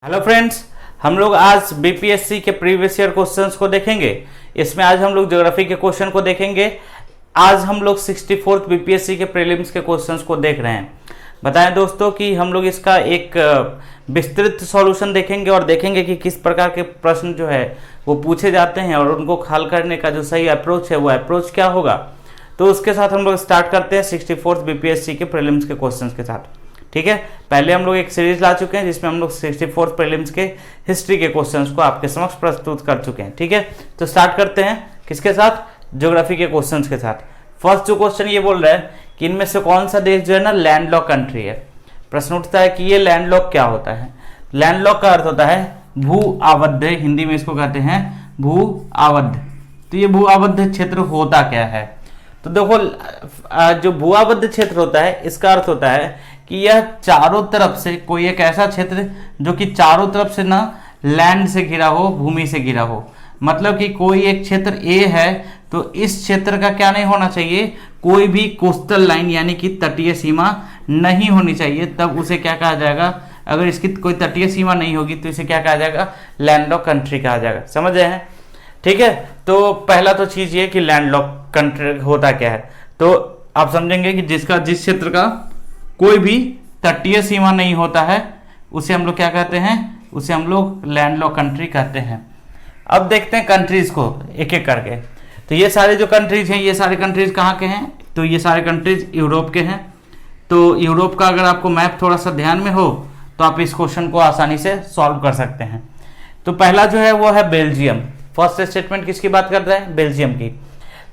Hello friends, हम लोग आज बीपीएससी के प्रीवियस ईयर क्वेश्चंस को देखेंगे। इसमें आज हम लोग ज्योग्राफी के क्वेश्चन को देखेंगे। आज हम लोग 64th बीपीएससी के प्रीलिम्स के क्वेश्चंस को देख रहे हैं। बताएं दोस्तों कि हम लोग इसका एक विस्तृत सॉल्यूशन देखेंगे और देखेंगे कि किस प्रकार के प्रश्न जो है वो पूछे जाते हैं और उनको हल करने का जो सही अप्रोच है वो अप्रोच क्या होगा। तो उसके साथ हम लोग स्टार्ट करते हैं 64th बीपीएससी के प्रीलिम्स के क्वेश्चंस के साथ। ठीक है, पहले हम लोग एक सीरीज ला चुके हैं जिसमें हम लोग 64th प्रीलिम्स के हिस्ट्री के क्वेश्चंस को आपके समक्ष प्रस्तुत कर चुके हैं। ठीक है, तो स्टार्ट करते हैं किसके साथ, ज्योग्राफी के क्वेश्चंस के साथ। फर्स्ट जो क्वेश्चन ये बोल रहा है कि इनमें से कौन सा देश जो है ना लैंडलॉक कंट्री है। प्रश्न उठता है कि ये लैंडलॉक क्या होता है। लैंडलॉक का अर्थ होता है भू आबद्ध, हिंदी में इसको कहते हैं भू आबद्ध। तो ये भू आबद्ध क्षेत्र होता क्या है। तो देखो, जो भू आबद्ध क्षेत्र होता है इसका अर्थ होता है कि यह चारों तरफ से कोई एक ऐसा क्षेत्र जो कि चारों तरफ से ना लैंड से घिरा हो, भूमि से घिरा हो। मतलब कि कोई एक क्षेत्र ए है तो इस क्षेत्र का क्या नहीं होना चाहिए, कोई भी कोस्टल लाइन यानी कि तटीय सीमा नहीं होनी चाहिए, तब उसे क्या कहा जाएगा। अगर इसकी कोई तटीय सीमा नहीं होगी तो इसे क्या कहा जाएगा, लैंडलॉक कंट्री कहा जाएगा। समझ रहे हैं। ठीक है, तो पहला तो चीज ये कि लैंडलॉक कंट्री होता क्या है। तो आप समझेंगे कि जिस क्षेत्र का कोई भी तटीय सीमा नहीं होता है उसे हम लोग क्या कहते हैं, उसे हम लोग लैंडलॉक कंट्री कहते हैं। अब देखते हैं कंट्रीज को एक एक करके। तो ये सारे जो कंट्रीज हैं, ये सारे कंट्रीज कहाँ के हैं, तो ये सारे कंट्रीज यूरोप के हैं। तो यूरोप का अगर आपको मैप थोड़ा सा ध्यान में हो तो आप इस क्वेश्चन को आसानी से सॉल्व कर सकते हैं। तो पहला जो है वो है बेल्जियम। फर्स्ट स्टेटमेंट किसकी बात कर रहे हैं, बेल्जियम की।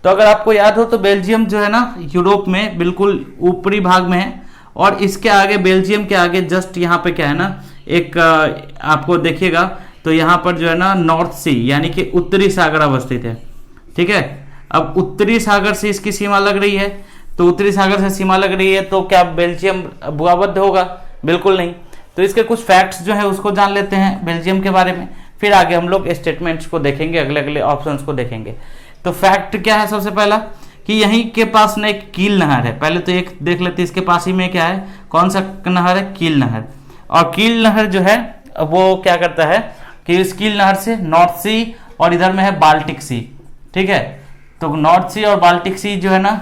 तो अगर आपको याद हो तो बेल्जियम जो है ना यूरोप में बिल्कुल ऊपरी भाग में है और इसके आगे, बेल्जियम के आगे जस्ट यहाँ पे क्या है ना, एक आपको देखिएगा तो यहाँ पर जो है ना नॉर्थ सी यानी कि उत्तरी सागर अवस्थित है। ठीक है, अब उत्तरी सागर से इसकी सीमा लग रही है, तो उत्तरी सागर से सीमा लग रही है तो क्या बेल्जियम भूआबद्ध होगा, बिल्कुल नहीं। तो इसके कुछ फैक्ट्स जो है उसको जान लेते हैं बेल्जियम के बारे में, फिर आगे हम लोग स्टेटमेंट्स को देखेंगे, अगले अगले ऑप्शंस को देखेंगे। तो फैक्ट क्या है, सबसे पहला कि यहीं के पास ना एक कील नहर है। पहले तो एक देख लेते हैं इसके पास ही में क्या है, कौन सा नहर है, कील नहर। और कील नहर जो है वो क्या करता है कि इस कील नहर से नॉर्थ सी और इधर में है बाल्टिक सी। ठीक है, तो नॉर्थ सी और बाल्टिक सी जो है ना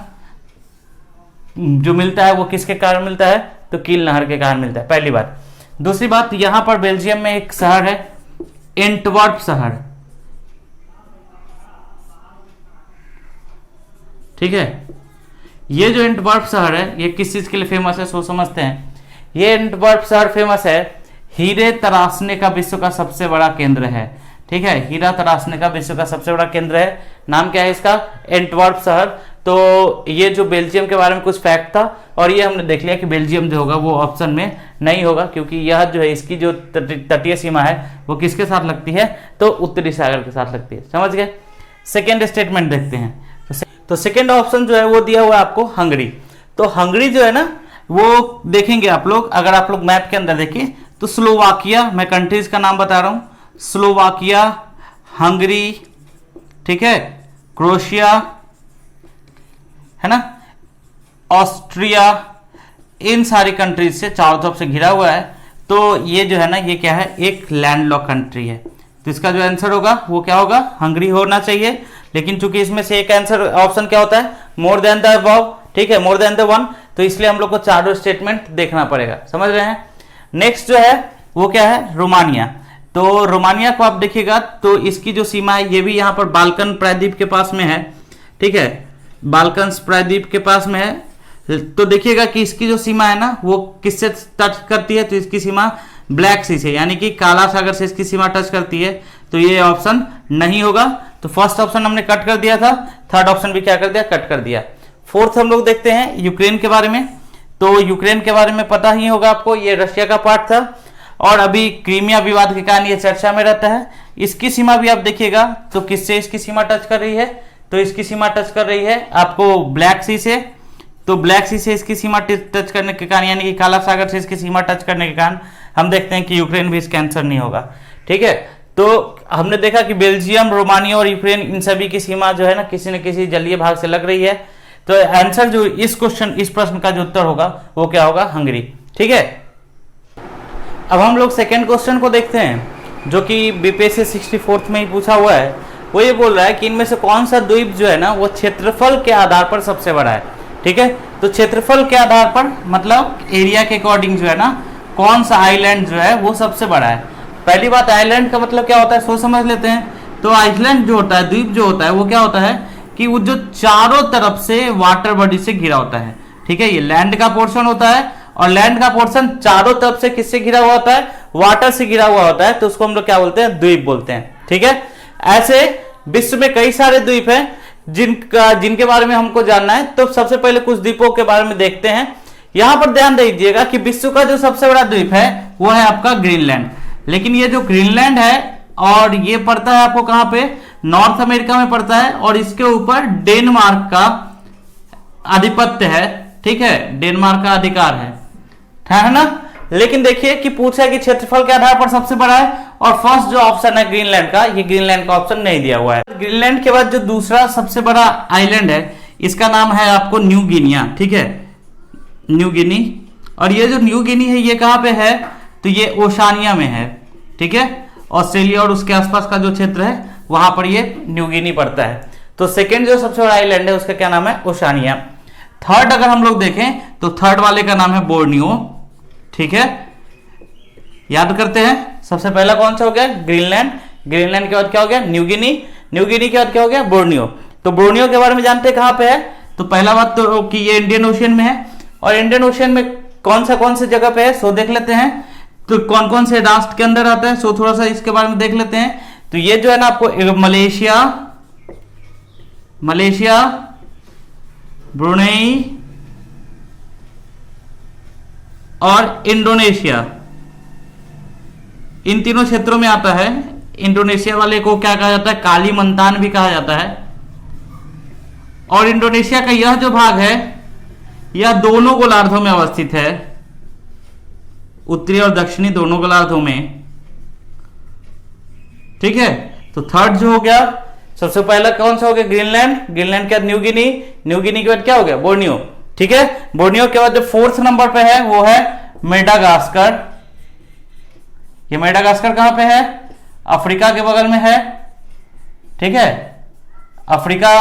जो मिलता है वो किसके कारण मिलता है, तो कील नहर के कारण मिलता है, पहली बात। दूसरी बात, यहां पर बेल्जियम में एक शहर है एंटवर्प शहर। ठीक है, ये जो एंटवर्प शहर है ये किस चीज के लिए फेमस है, सो समझते हैं। ये एंटवर्प शहर फेमस है, हीरे तराशने का विश्व का सबसे बड़ा केंद्र है। ठीक है, हीरा तराशने का विश्व का सबसे बड़ा केंद्र है। नाम क्या है इसका, एंटवर्प शहर। तो ये जो बेल्जियम के बारे में कुछ फैक्ट था और ये हमने देख लिया कि बेल्जियम जो होगा वो ऑप्शन में नहीं होगा, क्योंकि यह जो है इसकी जो तटीय सीमा है वो किसके साथ लगती है, तो उत्तरी सागर के साथ लगती है। समझ गए। सेकेंड स्टेटमेंट देखते हैं। तो सेकेंड ऑप्शन जो है वो दिया हुआ है आपको हंगरी। तो हंगरी जो है ना वो देखेंगे आप लोग, अगर आप लोग मैप के अंदर देखिए तो स्लोवाकिया, मैं कंट्रीज का नाम बता रहा हूं, स्लोवाकिया, हंगरी, ठीक है, क्रोएशिया है ना, ऑस्ट्रिया, इन सारी कंट्रीज से चारों तरफ से घिरा हुआ है। तो ये जो है ना ये क्या है, एक लैंडलॉक कंट्री है। तो इसका जो आंसर होगा वो क्या होगा, हंगरी होना चाहिए। लेकिन चूंकि इसमें से एक आंसर ऑप्शन क्या होता है, मोर देन द अबव। ठीक है, मोर देन द वन, तो इसलिए हम लोग को चारों स्टेटमेंट देखना पड़ेगा। समझ रहे हैं। नेक्स्ट जो है वो क्या है, रोमानिया। तो रोमानिया को आप देखिएगा तो इसकी जो सीमा है ये भी यहाँ पर बाल्कन प्रायद्वीप के पास में है। ठीक है, बाल्कन प्रायद्वीप के पास में है। तो देखिएगा कि इसकी जो सीमा है ना वो किससे टच करती है, तो इसकी सीमा ब्लैक सी से यानी कि काला सागर से इसकी सीमा टच करती है। तो ये ऑप्शन नहीं होगा। तो फर्स्ट ऑप्शन हमने कट कर दिया था, थर्ड ऑप्शन भी क्या कर दिया, कट कर दिया। फोर्थ हम लोग देखते हैं यूक्रेन के बारे में। तो यूक्रेन के बारे में पता ही होगा आपको, ये रशिया का पार्ट था और अभी क्रीमिया विवाद के कारण ये चर्चा में रहता है। इसकी सीमा भी आप देखिएगा तो किससे इसकी सीमा टच कर रही है, तो इसकी सीमा टच कर रही है आपको ब्लैक सी से। तो ब्लैक सी से इसकी सीमा टच करने के कारण यानी कि काला सागर से इसकी सीमा टच करने के कारण हम देखते हैं कि यूक्रेन भी इसका आंसर नहीं होगा। ठीक है, तो हमने देखा कि बेल्जियम, रोमानिया और यूक्रेन इन सभी की सीमा जो है ना किसी न किसी जलीय भाग से लग रही है। तो आंसर जो इस प्रश्न का जो उत्तर होगा वो क्या होगा, हंगरी। ठीक है, अब हम लोग सेकेंड क्वेश्चन को देखते हैं, जो कि बीपीएससी 64th में ही पूछा हुआ है। वो ये बोल रहा है कि इनमें से कौन सा द्वीप जो है ना वो क्षेत्रफल के आधार पर सबसे बड़ा है। ठीक है, तो क्षेत्रफल के आधार पर मतलब एरिया के अकॉर्डिंग जो है ना कौन सा आइलैंड जो है वो सबसे बड़ा है। पहली बात, आइलैंड का मतलब क्या होता है सोच समझ लेते हैं। तो आइलैंड जो होता है, द्वीप जो होता है, वो क्या होता है कि वो जो चारों तरफ से वाटर बॉडी से घिरा होता है। ठीक है, ये लैंड का पोर्शन होता है और लैंड का पोर्शन चारों तरफ से किससे घिरा हुआ होता है? वाटर से घिरा हुआ होता है, तो उसको हम लोग क्या बोलते हैं? द्वीप बोलते हैं। ठीक है, ऐसे विश्व में कई सारे द्वीप हैं जिनके बारे में हमको जानना है। तो सबसे पहले कुछ द्वीपों के बारे में देखते हैं। यहां पर ध्यान दीजिएगा कि विश्व का जो सबसे बड़ा द्वीप है वो है आपका ग्रीनलैंड। लेकिन ये जो ग्रीनलैंड है और ये पड़ता है आपको कहां पे? नॉर्थ अमेरिका में पड़ता है और इसके ऊपर डेनमार्क का आधिपत्य है। ठीक है, डेनमार्क का अधिकार है ना। लेकिन देखिए कि पूछा है कि क्षेत्रफल के आधार पर सबसे बड़ा है और फर्स्ट जो ऑप्शन है ग्रीनलैंड का, ये ग्रीनलैंड का ऑप्शन नहीं दिया हुआ है। ग्रीनलैंड के बाद जो दूसरा सबसे बड़ा आइलैंड है इसका नाम है आपको न्यू गिनिया। ठीक है, न्यू गिनी। और ये जो न्यू गिनी है ये कहां पे है? तो ये ओशानिया में है। ठीक है, ऑस्ट्रेलिया और उसके आसपास का जो क्षेत्र है वहां पर ये न्यू गिनी पड़ता है। तो सेकेंड जो सबसे बड़ा आइलैंड है उसका क्या नाम है? ओशानिया। थर्ड अगर हम लोग देखें तो थर्ड वाले का नाम है बोर्नियो। ठीक है, याद करते हैं। सबसे पहला कौन सा हो गया? ग्रीनलैंड। ग्रीनलैंड के बाद क्या हो गया? New Guinea. न्यू गिनी के बाद क्या हो गया? बोर्नियो। तो बोर्नियो के बारे में जानते हैं कहां पे है? तो पहला बात तो कि ये इंडियन ओशियन में है। और इंडियन ओशियन में कौन से जगह पे है सो देख लेते हैं। तो कौन कौन से राष्ट्र के अंदर आता है सो थोड़ा सा इसके बारे में देख लेते हैं। तो ये जो है ना आपको मलेशिया, ब्रुनेई और इंडोनेशिया, इन तीनों क्षेत्रों में आता है। इंडोनेशिया वाले को क्या कहा जाता है? कालीमंतान भी कहा जाता है। और इंडोनेशिया का यह जो भाग है यह दोनों गोलार्धों में अवस्थित है, उत्तरी और दक्षिणी दोनों गोलार्धों में। ठीक है, तो थर्ड जो हो गया, सबसे पहला कौन सा हो गया? ग्रीनलैंड। ग्रीनलैंड के बाद न्यू गिनी। न्यू गिनी के बाद क्या हो गया? बोर्नियो। ठीक है, बोर्नियो के बाद जो फोर्थ नंबर पे है वो है मेडागास्कर। ये मेडागास्कर कहां पे है? अफ्रीका के बगल में है। ठीक है, अफ्रीका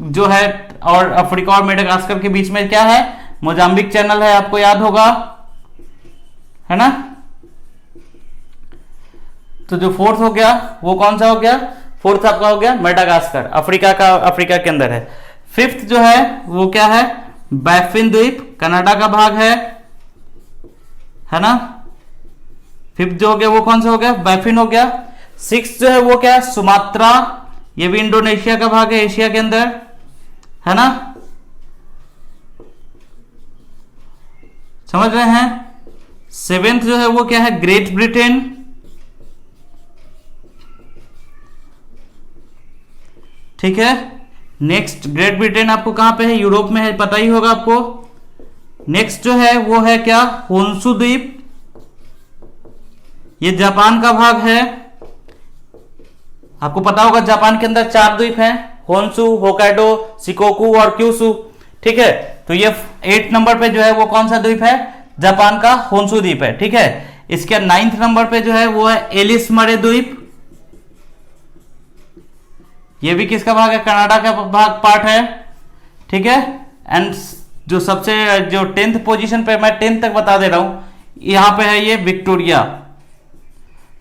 जो है और अफ्रीका और मेडागास्कर के बीच में क्या है? मोजाम्बिक चैनल है, आपको याद होगा, है ना। तो जो फोर्थ हो गया वो कौन सा हो गया? फोर्थ आपका हो गया मेडागास्कर, अफ्रीका के अंदर है। फिफ्थ जो है वो क्या है? बैफिन द्वीप, कनाडा का भाग है ना। फिफ्थ जो हो गया वो कौन सा हो गया? बैफिन हो गया। सिक्स जो है वो क्या है? सुमात्रा, ये भी इंडोनेशिया का भाग है, एशिया के अंदर, है ना। समझ रहे हैं। सेवेंथ जो है वो क्या है? Great Britain. ठीक है, नेक्स्ट ग्रेट ब्रिटेन आपको कहां पे है? यूरोप में है, पता ही होगा आपको। नेक्स्ट जो है वो है क्या? होन्शु द्वीप, ये जापान का भाग है। आपको पता होगा जापान के अंदर 4 द्वीप हैं, होन्शु, होकाइडो, शिकोकू और क्यूशु। ठीक है, तो ये 8 नंबर पे जो है वो कौन सा द्वीप है? जापान का होन्शु द्वीप है। ठीक है, इसके 9th नंबर पे जो है वो है एलिस मरे द्वीप। ये भी किसका भाग है? कनाडा का भाग पार्ट है। ठीक है, एंड जो 10th पोजीशन पे, मैं 10th तक बता दे रहा हूं, यहां पे है ये विक्टोरिया।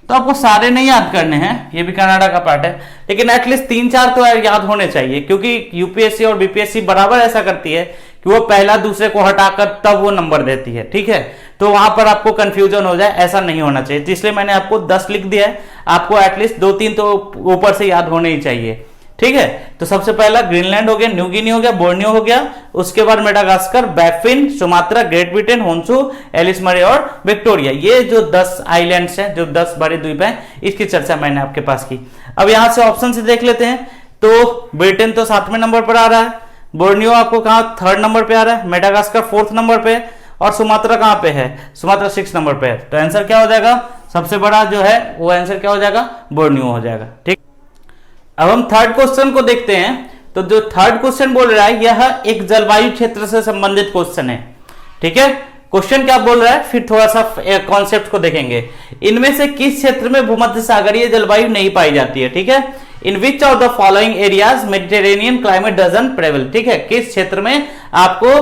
तो आपको सारे नहीं याद करने हैं, ये भी कनाडा का पार्ट है, लेकिन एटलीस्ट 3-4 तो याद होने चाहिए, क्योंकि यूपीएससी और बीपीएससी बराबर ऐसा करती है कि वो पहला दूसरे को हटाकर तब वो नंबर देती है। ठीक है, तो वहां पर आपको कंफ्यूजन हो जाए, ऐसा नहीं होना चाहिए। तो इसलिए मैंने आपको 10 लिख दिया है, आपको एटलीस्ट 2-3 तो ऊपर से याद होने ही चाहिए। ठीक है, तो सबसे पहला ग्रीनलैंड हो गया, न्यू गिनी हो गया, बोर्नियो हो गया, उसके बाद Madagascar, Baffin, Sumatra, Great Britain, Honshu, Ellesmere और विक्टोरिया। ये जो 10 आइलैंड्स हैं, जो 10 बड़े द्वीप हैं, इसकी चर्चा मैंने आपके पास की। अब यहां से ऑप्शन से देख लेते हैं। तो ब्रिटेन तो 7वें नंबर पर आ रहा है, बोर्नियो आपको कहां 3rd नंबर पे आ रहा है, मेडागास्कर 4th नंबर पे, और सुमात्रा कहां पे है? सुमात्रा 6th नंबर पे है। तो आंसर क्या हो जाएगा? सबसे बड़ा जो है वो आंसर क्या हो जाएगा? बोर्नियो हो जाएगा। ठीक, अब हम थर्ड क्वेश्चन को देखते हैं। तो जो थर्ड क्वेश्चन बोल रहा है यह एक जलवायु क्षेत्र से संबंधित क्वेश्चन है। ठीक है, क्वेश्चन क्या बोल रहा है, फिर थोड़ा सा कॉन्सेप्ट को देखेंगे। इनमें से किस क्षेत्र में भूमध्य सागरीय जलवायु नहीं पाई जाती है, ठीक है। In which of the following areas Mediterranean climate doesn't prevail, ठीक है, किस क्षेत्र में आपको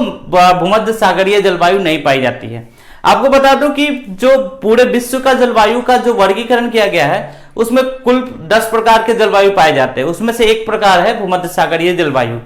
भूमध्य सागरीय जलवायु नहीं पाई जाती है। आपको बता दूं कि जो पूरे विश्व का जलवायु का जो वर्गीकरण किया गया है उसमें कुल 10 प्रकार के जलवायु पाए जाते हैं, उसमें से एक प्रकार है भूमध्य सागरीय जलवायु।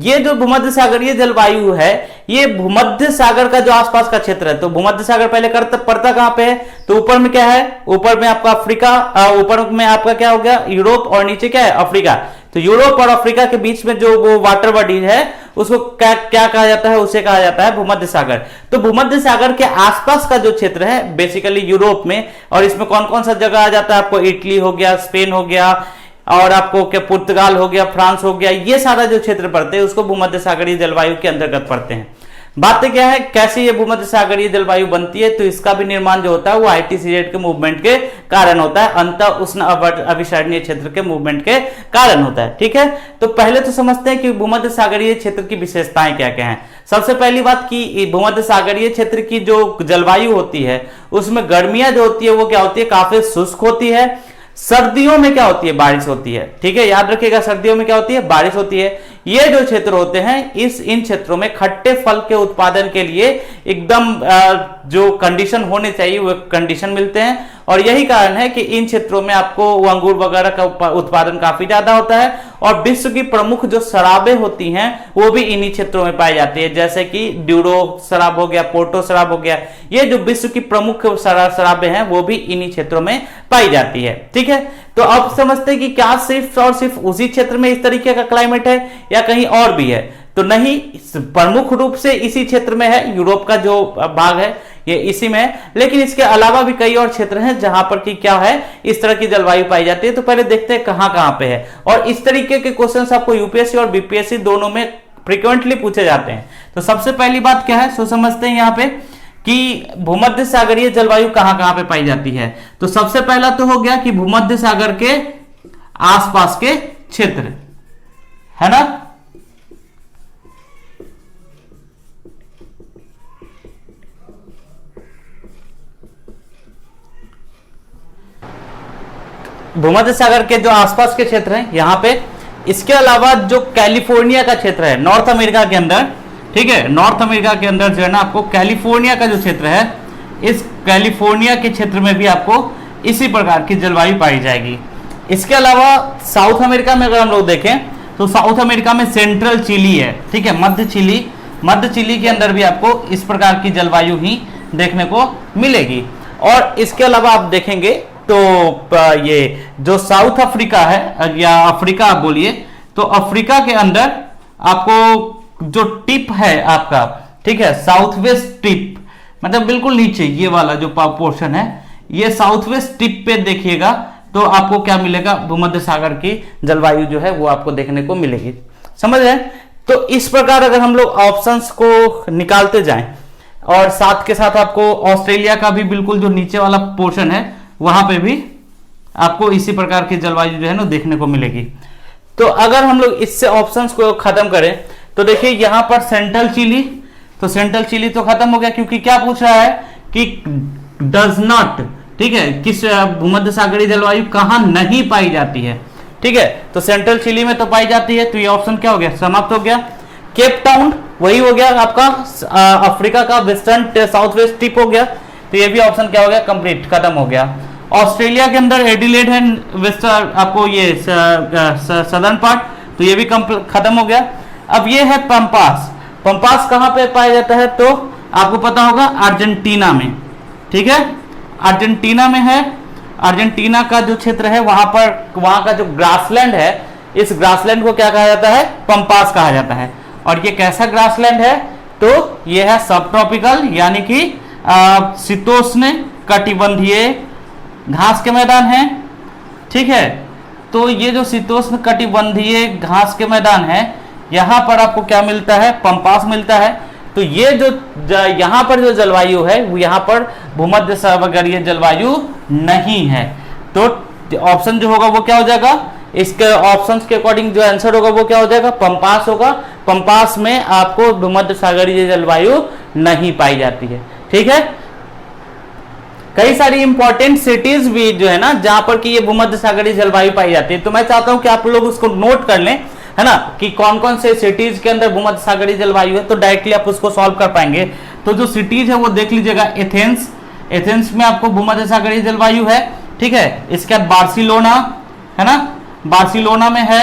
ये जो भूमध्य सागरीय जलवायु है ये भूमध्य सागर का जो आसपास का क्षेत्र है, तो भूमध्य सागर पहले पड़ता कहां पे है, तो ऊपर में क्या है, ऊपर में आपका अफ्रीका, ऊपर में आपका क्या हो गया यूरोप, और नीचे क्या है अफ्रीका। तो यूरोप और अफ्रीका के बीच में जो वो वाटर बॉडी है उसको क्या कहा जाता है, उसे कहा जाता है भूमध्य सागर। तो भूमध्य सागर के आसपास का जो क्षेत्र है बेसिकली यूरोप में, और इसमें कौन कौन सा जगह आ जाता है, आपको इटली हो गया, स्पेन हो गया, और आपको क्या पुर्तगाल हो गया, फ्रांस हो गया, ये सारा जो क्षेत्र पड़ते हैं उसको भूमध्य सागरीय जलवायु के अंतर्गत पड़ते हैं। बातें क्या है, कैसे ये भूमध्य सागरीय जलवायु बनती है, तो इसका भी निर्माण जो होता है वो ITCZ के मूवमेंट के कारण होता है, अंतः उष्ण अभिसरणीय क्षेत्र के मूवमेंट के कारण होता है, ठीक है। तो पहले तो समझते हैं कि भूमध्य सागरीय क्षेत्र की विशेषताएं क्या क्या हैं। सबसे पहली बात कि भूमध्य सागरीय क्षेत्र की जो जलवायु होती है उसमें गर्मियां जो होती है वो क्या होती है, काफी शुष्क होती है। सर्दियों में क्या होती है, बारिश होती है, ठीक है, याद रखिएगा, सर्दियों में क्या होती है, बारिश होती है। ये जो क्षेत्र होते हैं इन क्षेत्रों में खट्टे फल के उत्पादन के लिए एकदम जो कंडीशन होने चाहिए वो कंडीशन मिलते हैं, और यही कारण है कि इन क्षेत्रों में आपको अंगूर वगैरह का उत्पादन काफी ज्यादा होता है। और विश्व की प्रमुख जो शराबें होती हैं वो भी इन्हीं क्षेत्रों में पाई जाती है, जैसे कि ड्यूरो शराब हो गया, पोर्टो शराब हो गया, ये जो विश्व की प्रमुख शराबें हैं वो भी इन्हीं क्षेत्रों में पाई जाती है, ठीक है। तो अब समझते हैं कि क्या सिर्फ और सिर्फ उसी क्षेत्र में इस तरीके का क्लाइमेट है या कहीं और भी है, तो नहीं, प्रमुख रूप से इसी क्षेत्र में है, यूरोप का जो भाग है ये इसी में है, लेकिन इसके अलावा भी कई और क्षेत्र हैं जहां पर कि क्या है इस तरह की जलवायु पाई जाती है। तो पहले देखते हैं कहां कहां पे है, और इस तरीके के क्वेश्चंस आपको यूपीएससी और बीपीएससी दोनों में फ्रीक्वेंटली पूछे जाते हैं। तो सबसे पहली बात क्या है, सो समझते हैं यहाँ पे कि भूमध्य सागरीय जलवायु कहां कहां पे पाई जाती है। तो सबसे पहला तो हो गया कि भूमध्य सागर के आसपास के क्षेत्र, है ना। भूमध्य सागर के जो आसपास के क्षेत्र हैं यहां पे, इसके अलावा जो कैलिफोर्निया का क्षेत्र है नॉर्थ अमेरिका के अंदर, ठीक है, नॉर्थ अमेरिका के अंदर जो है ना आपको कैलिफोर्निया का जो क्षेत्र है, इस कैलिफोर्निया के क्षेत्र में भी आपको इसी प्रकार की जलवायु पाई जाएगी। इसके अलावा साउथ अमेरिका में अगर हम लोग देखें तो साउथ अमेरिका में सेंट्रल चिली है, ठीक है, मध्य चिली के अंदर भी आपको इस प्रकार की जलवायु ही देखने को मिलेगी। और इसके अलावा आप देखेंगे तो ये जो साउथ अफ्रीका है या अफ्रीका आप बोलिए, तो अफ्रीका के अंदर आपको जो टिप है आपका, ठीक है, साउथ वेस्ट टिप, मतलब बिल्कुल नीचे ये वाला जो पोर्शन है, ये साउथ वेस्ट टिप पे देखिएगा तो आपको क्या मिलेगा, भूमध्य सागर की जलवायु जो है वो आपको देखने को मिलेगी। समझ रहे हैं। तो इस प्रकार अगर हम लोग ऑप्शंस को निकालते जाएं, और साथ के साथ आपको ऑस्ट्रेलिया का भी बिल्कुल जो नीचे वाला पोर्शन है वहां पे भी आपको इसी प्रकार की जलवायु जो है ना देखने को मिलेगी। तो अगर हम लोग इससे ऑप्शंस को खत्म करें तो देखिए यहां पर सेंट्रल चिली, तो सेंट्रल चिली तो खत्म हो गया, क्योंकि क्या पूछ रहा है कि डज नॉट, ठीक है, किस भूमध्य सागरीय जलवायु कहां नहीं पाई जाती है, ठीक है, तो सेंट्रल चिली में तो पाई जाती है, तो ये ऑप्शन क्या हो गया, समाप्त हो गया। केप टाउन वही हो गया आपका अफ्रीका का वेस्टर्न साउथ वेस्ट टिप हो गया, तो ये भी ऑप्शन क्या हो गया, कंप्लीट खत्म हो गया। ऑस्ट्रेलिया के अंदर एडिलेड है वेस्ट, आपको ये सदर्न पार्ट, तो ये भी खत्म हो गया। अब ये है पंपास, पंपास कहां पे पाया जाता है, तो आपको पता होगा अर्जेंटीना में, ठीक है, अर्जेंटीना में है। अर्जेंटीना का जो क्षेत्र है वहां का जो ग्रासलैंड है, इस ग्रासलैंड को क्या कहा जाता है, पंपास कहा जाता है। और ये कैसा ग्रासलैंड है, तो ये है सब ट्रॉपिकल, यानी कि शीतोष्ण कटिबंधीय घास के मैदान है, ठीक है। तो ये जो शीतोष्ण कटिबंधीय घास के मैदान है, यहां पर आपको क्या मिलता है, पंपास मिलता है। तो ये जो यहां पर जो जलवायु है वो यहां पर भूमध्य सागरीय जलवायु नहीं है। तो ऑप्शन जो होगा वो क्या हो जाएगा, इसके ऑप्शंस के अकॉर्डिंग जो आंसर होगा वो क्या हो जाएगा, पंपास होगा। पंपास में आपको भूमध्य सागरीय जलवायु नहीं पाई जाती है। ठीक है, कई सारी इंपॉर्टेंट सिटीज भी जो है ना जहां पर कि ये भूमध्य सागरीय जलवायु पाई जाती है, तो मैं चाहता हूं कि आप लोग उसको नोट कर लें, है ना, कि कौन कौन से सिटीज के अंदर भूमध्य सागरीय जलवायु है, तो डायरेक्टली आप उसको सॉल्व कर पाएंगे। तो जो सिटीज है वो देख लीजिएगा, एथेंस, एथेंस में आपको भूमध्य सागरीय जलवायु है। ठीक है, इसके बाद बार्सिलोना, है ना, बार्सिलोना में है।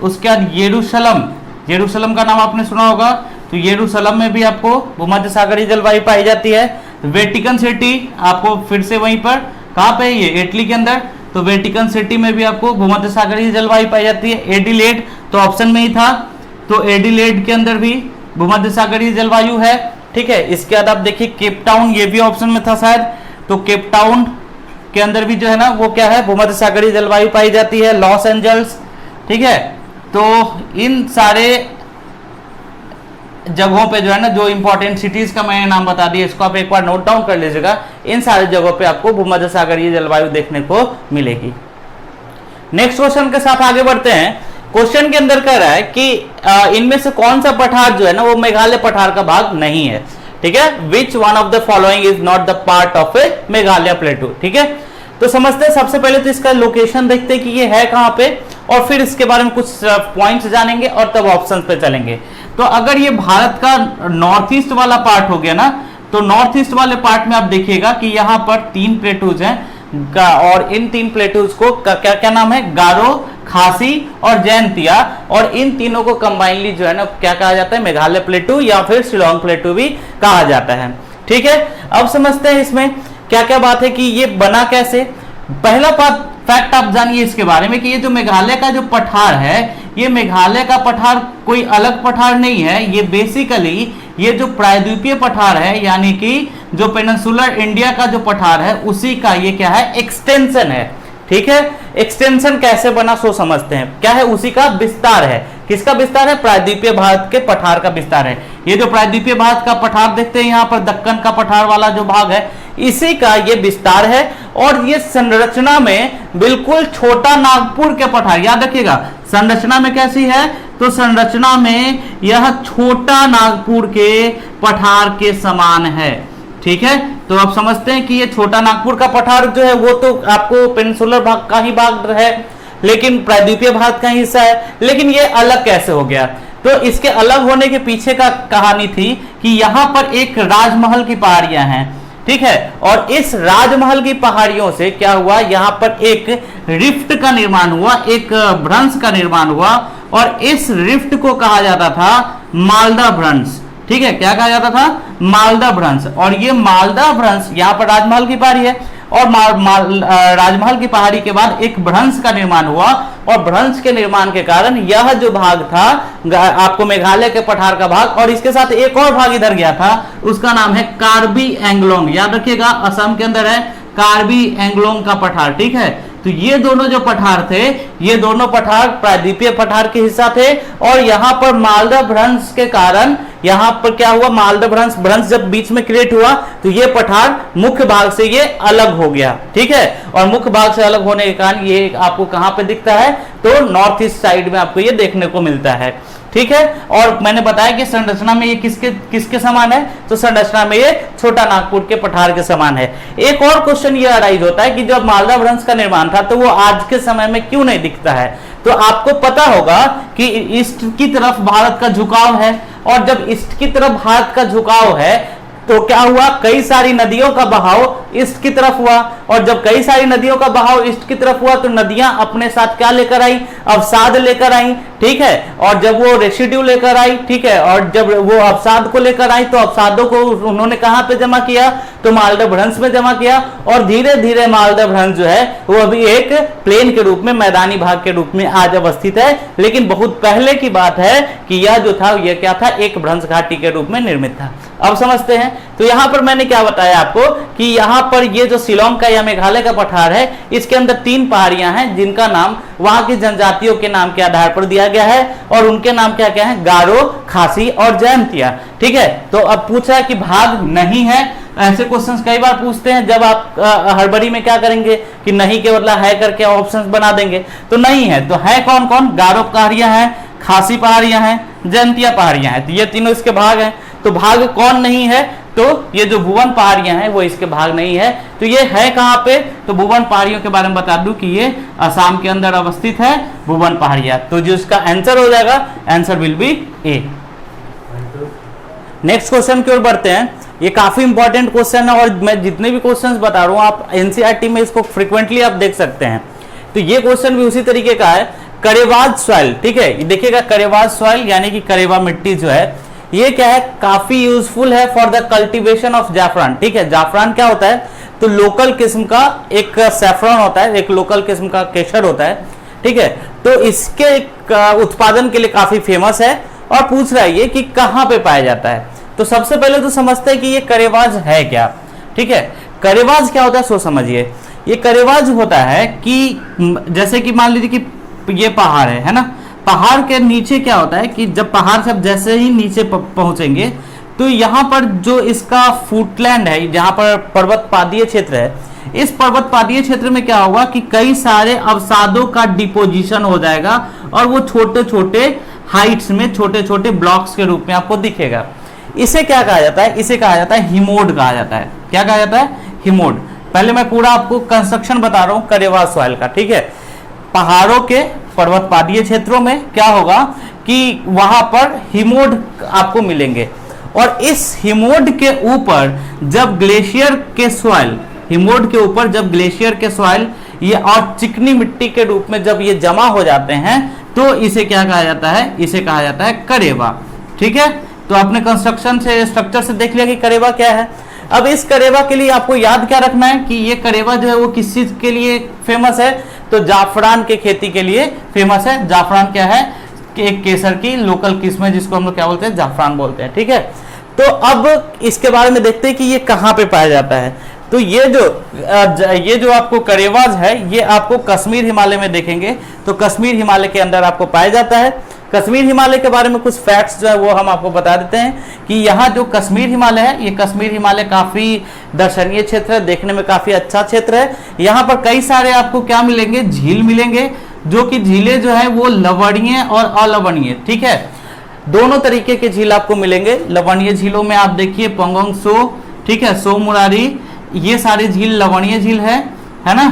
उसके बाद येरूशलम, येरूशलम का नाम आपने सुना होगा, तो येरूशलम में भी आपको भूमध्य सागरीय जलवायु पाई जाती है। वेटिकन सिटी आपको फिर से वहीं पर, कहाँ पे, ये इटली के अंदर, तो वेटिकन सिटी में भी आपको भूमध्य सागरीय जलवायु पाई जाती है। एडिलेड तो ऑप्शन में ही था, तो एडिलेड के अंदर भी भूमध्य सागरीय जलवायु है। ठीक है, इसके बाद आप देखिए केप टाउन, ये भी ऑप्शन में था शायद, तो केप टाउन के अंदर भी जो है ना वो क्या है, भूमध्य सागरीय जलवायु पाई जाती है। लॉस एंजल्स, ठीक है, तो इन सारे जगहों पे जो है ना, जो इंपॉर्टेंट सिटीज का मैंने नाम बता दिया, इसको आप एक बार नोट डाउन कर लीजिएगा। इन सारे जगहों पे आपको भूमध्य सागरीय जलवायु देखने को मिलेगी। नेक्स्ट क्वेश्चन के साथ आगे बढ़ते हैं। क्वेश्चन के अंदर कह रहा है कि इनमें से कौन सा पठार जो है ना वो मेघालय पठार का भाग नहीं है। ठीक है, which one of the following is not the part of ए मेघालय प्लेटू। ठीक है, तो समझते हैं, सबसे पहले तो इसका लोकेशन देखते हैं कि ये है कहां पे, और फिर इसके बारे में कुछ पॉइंट्स जानेंगे और तब ऑप्शन पे चलेंगे। तो अगर ये भारत का नॉर्थ ईस्ट वाला पार्ट हो गया ना, तो नॉर्थ ईस्ट वाले पार्ट में आप देखिएगा कि यहाँ पर 3 प्लेटूज हैं, और इन 3 प्लेटूज को क्या क्या नाम है, गारो, खासी और जैंतिया, और इन तीनों को कंबाइनली जो है ना क्या कहा जाता है, मेघालय प्लेटू या फिर शिलोंग प्लेटू भी कहा जाता है। ठीक है, अब समझते हैं इसमें क्या क्या बात है कि ये बना कैसे। पहला फैक्ट आप जानिए इसके बारे में कि ये जो मेघालय का जो पठार है, ये मेघालय का पठार कोई अलग पठार नहीं है, ये बेसिकली ये जो प्रायद्वीपीय पठार है, यानी कि जो पेनिनसुलर इंडिया का जो पठार है उसी का ये क्या है, एक्सटेंशन है। ठीक है, एक्सटेंशन कैसे बना सो समझते हैं, क्या है, उसी का विस्तार है। किसका विस्तार है, प्रायद्वीपीय भारत के पठार का विस्तार है। ये जो प्रायद्वीपीय भारत का पठार देखते हैं यहाँ पर, दक्कन का पठार वाला जो भाग है, इसी का ये विस्तार है। और ये संरचना में बिल्कुल छोटा नागपुर के पठार, याद रखिएगा संरचना में कैसी है, तो संरचना में यह छोटा नागपुर के पठार के समान है। ठीक है, तो आप समझते हैं कि ये छोटा नागपुर का पठार जो है वो तो आपको पेनिनसुलर भाग का ही भाग है, लेकिन प्रायद्वीपीय भारत का हिस्सा है। लेकिन ये अलग कैसे हो गया, तो इसके अलग होने के पीछे का कहानी थी कि यहाँ पर एक राजमहल की पहाड़ियां हैं। ठीक है, और इस राजमहल की पहाड़ियों से क्या हुआ, यहाँ पर एक रिफ्ट का निर्माण हुआ, एक भ्रंश का निर्माण हुआ, और इस रिफ्ट को कहा जाता था मालदा भ्रंश। ठीक है, क्या कहा जाता था, मालदा भ्रंश। और ये मालदा भ्रंश यहाँ पर राजमहल की पहाड़ी है, और राजमहल की पहाड़ी के बाद एक भ्रंश का निर्माण हुआ, और भ्रंश के निर्माण के कारण यह जो भाग था आपको मेघालय के पठार का भाग, और इसके साथ एक और भाग इधर गया था, उसका नाम है कार्बी एंगलोंग। याद रखिएगा, असम के अंदर है कार्बी एंगलोंग का पठार। ठीक है, तो ये दोनों जो पठार थे, ये दोनों पठार प्रायद्वीपीय पठार के हिस्सा थे, और यहाँ पर मालदा भ्रंश के कारण यहाँ पर क्या हुआ, मालदा भ्रंश जब बीच में क्रिएट हुआ तो ये पठार मुख्य भाग से ये अलग हो गया। ठीक है, और मुख्य भाग से अलग होने के कारण ये आपको कहां पे दिखता है, तो नॉर्थ ईस्ट साइड में आपको ये देखने को मिलता है। ठीक है, और मैंने बताया कि संरचना में ये किसके समान है, तो संरचना में ये छोटा नागपुर के पठार के समान है। एक और क्वेश्चन ये अराइज होता है कि जब मालदा भ्रंश का निर्माण था तो वो आज के समय में क्यों नहीं दिखता है। तो आपको पता होगा कि ईस्ट की तरफ भारत का झुकाव है, और जब ईस्ट की तरफ भारत का झुकाव है तो क्या हुआ, कई सारी नदियों का बहाव ईस्ट की तरफ हुआ, और जब कई सारी नदियों का बहाव ईस्ट की तरफ हुआ तो नदियां अपने साथ क्या लेकर आई, अवसाद लेकर आई। ठीक है, और जब वो रेसिड्यू लेकर आई, ठीक है, और जब वो अवसाद को लेकर आई तो अवसादों को उन्होंने कहां पे जमा किया, तो मालदा भ्रंश में जमा किया, और धीरे धीरे मालदा भ्रंश जो है वो अभी एक प्लेन के रूप में, मैदानी भाग के रूप में आज अवस्थित है। लेकिन बहुत पहले की बात है कि यह जो था यह क्या था, एक भ्रंश घाटी के रूप में निर्मित था। अब समझते हैं, तो यहां पर मैंने क्या बताया आपको कि यहां पर ये जो शिलोंग का या मेघालय का पठार है, इसके अंदर 3 पहाड़ियां हैं जिनका नाम वहां की जनजातियों के नाम के आधार पर दिया गया है, और उनके नाम क्या क्या है, गारो, खासी और जैंतिया। ठीक है, तो अब पूछा है कि भाग नहीं है, ऐसे क्वेश्चंस कई बार पूछते हैं, जब आप हड़बड़ी में क्या करेंगे कि नहीं के बदला है करके ऑप्शंस बना देंगे, तो नहीं है, तो है कौन कौन, गारो पहाड़ियां हैं, खासी पहाड़ियां हैं, जैंतिया पहाड़ियां हैं, तो ये तीनों इसके भाग हैं। तो भाग कौन नहीं है, तो ये जो भुवन पहाड़ियां हैं वो इसके भाग नहीं है। तो ये है कहां पे, तो भुवन पहाड़ियों के बारे में बता दूं कि ये असम के अंदर अवस्थित है भुवन पहाड़ियां। तो जो इसका आंसर हो जाएगा, answer will be A. Next question की ओर बढ़ते हैं। ये काफी इंपॉर्टेंट क्वेश्चन है और मैं जितने भी क्वेश्चंस बता रहा हूं आप एनसीईआरटी में इसको फ्रीक्वेंटली आप देख सकते हैं। तो ये क्वेश्चन भी उसी तरीके का है, करेवाज सॉइल, ठीक है, ये देखिएगा करेवाज सॉइल यानी कि करेवा मिट्टी जो है ये क्या है, काफी यूजफुल है फॉर द कल्टीवेशन ऑफ जाफरान। ठीक है, जाफरान क्या होता है, तो लोकल किस्म का एक सैफरन होता है, एक लोकल किस्म का केसर होता है। ठीक है, तो इसके उत्पादन के लिए काफी फेमस है और पूछ रहा है ये कि कहां पे पाया जाता है। तो सबसे पहले तो समझते हैं कि ये करेवाज है क्या। ठीक है, करेवाज क्या होता है सो समझिए। ये करेवाज होता है कि जैसे कि मान लीजिए कि ये पहाड़ है ना, पहाड़ के नीचे क्या होता है कि जब पहाड़ से जैसे ही नीचे पहुंचेंगे तो यहाँ पर जो इसका फुटलैंड है, जहाँ पर पर्वत पादीय क्षेत्र है, इस पर्वत पादीय क्षेत्र में क्या होगा कि कई सारे अवसादों का डिपोजिशन हो जाएगा और वो छोटे छोटे हाइट्स में छोटे छोटे ब्लॉक्स के रूप में आपको दिखेगा। इसे क्या कहा जाता है, इसे कहा जाता है हिमोड कहा जाता है। क्या कहा जाता है, हिमोड। पहले मैं पूरा आपको कंस्ट्रक्शन बता रहा हूं करेवा सॉइल का। ठीक है, पहाड़ों के पर्वत पादीय क्षेत्रों में क्या होगा कि वहां पर हिमोड आपको मिलेंगे और इस हिमोड के ऊपर जब ग्लेशियर के सॉइल, हिमोड के ऊपर जब ग्लेशियर के सॉइल ये और चिकनी मिट्टी के रूप में जब ये जमा हो जाते हैं तो इसे क्या कहा जाता है, इसे कहा जाता है करेवा। ठीक है, तो आपने कंस्ट्रक्शन से स्ट्रक्चर से देख लिया कि करेवा क्या है। अब इस करेवा के लिए आपको याद क्या रखना है कि ये करेवा जो है वो किस चीज के लिए फेमस है, तो जाफरान के खेती के लिए फेमस है। जाफरान क्या है कि एक केसर की लोकल किस्म है जिसको हम लोग क्या बोलते हैं, जाफरान बोलते हैं। ठीक है, तो अब इसके बारे में देखते हैं कि ये कहाँ पे पाया जाता है। तो ये जो आपको करेवाज है ये आपको कश्मीर हिमालय में देखेंगे, तो कश्मीर हिमालय के अंदर आपको पाया जाता है। कश्मीर हिमालय के बारे में कुछ फैक्ट्स जो है वो हम आपको बता देते हैं कि यहाँ जो कश्मीर हिमालय है, ये कश्मीर हिमालय काफी दर्शनीय क्षेत्र है, देखने में काफी अच्छा क्षेत्र है। यहाँ पर कई सारे आपको क्या मिलेंगे, झील मिलेंगे, जो कि झीलें जो है वो लवणीय और अलवणीय। ठीक है, दोनों तरीके के झील आपको मिलेंगे। लवणीय झीलों में आप देखिए पंगोंग सो, ठीक है, सो मुरारी, ये सारी झील लवणीय झील है ना।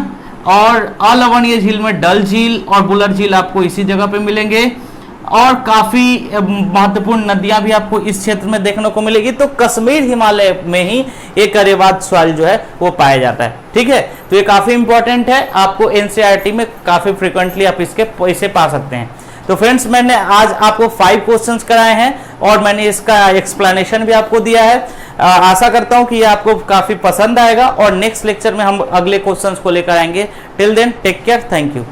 और अलवणीय झील में डल झील और बुलर झील आपको इसी जगह पे मिलेंगे और काफी महत्वपूर्ण नदियां भी आपको इस क्षेत्र में देखने को मिलेगी। तो कश्मीर हिमालय में ही एक करेवाज सॉइल जो है वो पाया जाता है। ठीक है, तो ये काफी इंपॉर्टेंट है, आपको एनसीईआरटी में काफी फ्रिक्वेंटली आप इसे पा सकते हैं। तो फ्रेंड्स, मैंने आज आपको 5 क्वेश्चंस कराए हैं और मैंने इसका एक्सप्लेनेशन भी आपको दिया है। आशा करता हूं कि ये आपको काफी पसंद आएगा और नेक्स्ट लेक्चर में हम अगले क्वेश्चंस को लेकर आएंगे। Till then take care, thank you.